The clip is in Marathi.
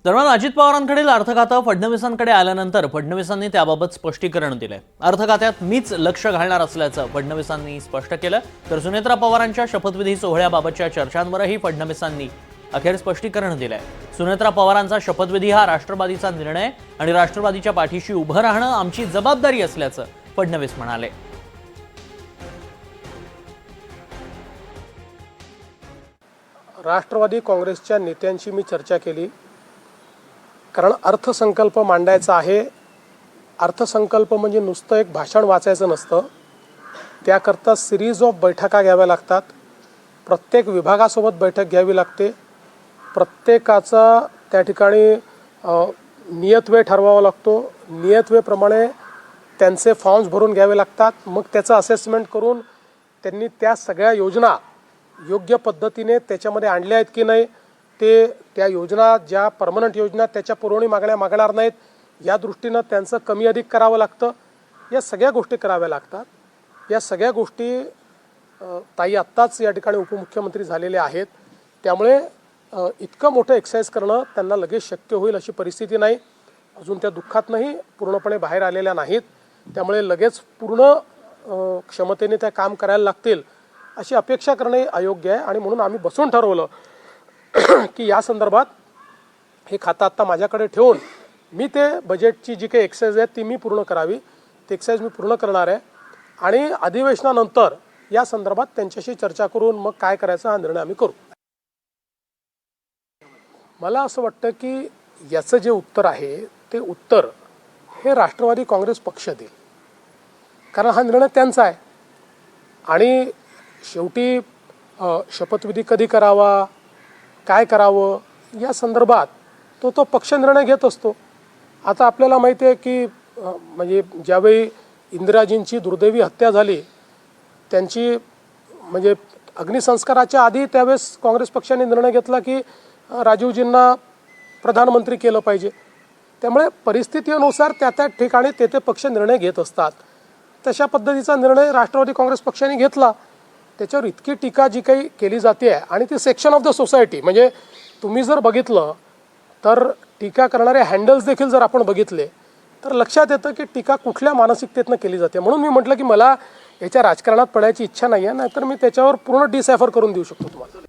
दरम्यान अजित पवारांकडील अर्थखातं फडणवीसांकडे आल्यानंतर फडणवीसांनी त्याबाबत स्पष्टीकरण दिले। अर्थखात्यात मीच लक्ष घालणार असल्याचं फडणवीसांनी स्पष्ट केलं। तर सुनेत्रा पवारांच्या शपथविधी सोहळ्याबाबतच्या चर्चांवरही फडणवीसांनी अखेर स्पष्टीकरण दिलंय। सुनेत्रा पवारांचा शपथविधी हा राष्ट्रवादीचा निर्णय आणि राष्ट्रवादीच्या पाठीशी उभं राहणं आमची जबाबदारी असल्याचं फडणवीस म्हणाले। राष्ट्रवादी काँग्रेसच्या नेत्यांशी मी चर्चा केली, कारण अर्थसंकल्प मांडायचा आहे। अर्थसंकल्प म्हणजे नुसतं एक भाषण वाचायचं नसतं, त्याकरता सिरीज ऑफ बैठका घ्याव्या लागतात। प्रत्येक विभागासोबत बैठक घ्यावी लागते। प्रत्येकाचा त्या ठिकाणी नियतवेळ ठरवावा लागतो। नियतवेळेप्रमाणे त्यांचे फॉर्म्स भरून घ्यावे लागतात। मग त्याचं असेसमेंट करून त्यांनी त्या सगळ्या योजना योग्य पद्धतीने त्याच्यामध्ये आणल्या आहेत की नाही, ते त्या योजना ज्या परमनंट योजना त्याच्या पुरवणी मागण्या मागणार नाहीत या दृष्टीनं त्यांचं कमी अधिक करावं लागतं। या सगळ्या गोष्टी कराव्या लागतात। या सगळ्या गोष्टी ताई आत्ताच या ठिकाणी उपमुख्यमंत्री झालेले आहेत, त्यामुळे इतकं मोठं एक्सरसाइज करणं त्यांना लगेच शक्य होईल अशी परिस्थिती नाही। अजून त्या दुःखातनंही पूर्णपणे बाहेर आलेल्या नाहीत, त्यामुळे लगेच पूर्ण क्षमतेने त्या काम करायला लागतील अशी अपेक्षा करणे अयोग्य आहे। आणि म्हणून आम्ही बसून ठरवलं की या संदर्भात हे खातं आत्ता माझ्याकडे ठेवून मी ते बजेटची जी काही एक्सरसाइज आहे ती मी पूर्ण करावी। ते एक्सरसाइज मी पूर्ण करणार आहे आणि अधिवेशनानंतर या संदर्भात त्यांच्याशी चर्चा करून मग काय करायचं हा निर्णय आम्ही करू। मला असं वाटतं की याचं जे उत्तर आहे ते उत्तर हे राष्ट्रवादी काँग्रेस पक्ष देईल, कारण हा निर्णय त्यांचा आहे। आणि शेवटी शपथविधी कधी करावा, काय करावं या संदर्भात तो पक्ष निर्णय घेत असतो। आता आपल्याला माहिती आहे की म्हणजे ज्यावेळी इंदिराजींची दुर्दैवी हत्या झाली, त्यांची म्हणजे अग्निसंस्काराच्या आधी त्यावेळेस काँग्रेस पक्षाने निर्णय घेतला की राजीवजींना प्रधानमंत्री केलं पाहिजे। त्यामुळे परिस्थितीनुसार त्या ठिकाणी ते पक्ष निर्णय घेत असतात। तशा पद्धतीचा निर्णय राष्ट्रवादी काँग्रेस पक्षाने घेतला। त्याच्यावर इतकी टीका जी काही केली जाते आहे आणि ती सेक्शन ऑफ द सोसायटी, म्हणजे तुम्ही जर बघितलं तर टीका करणारे हँडल्स देखील जर आपण बघितले तर लक्षात येतं की टीका कुठल्या मानसिकतेतनं केली जाते। म्हणून मी म्हटलं की मला याच्या राजकारणात पडायची इच्छा नाही आहे, नाहीतर मी त्याच्यावर पूर्ण डिसायफर करून देऊ शकतो तुम्हाला।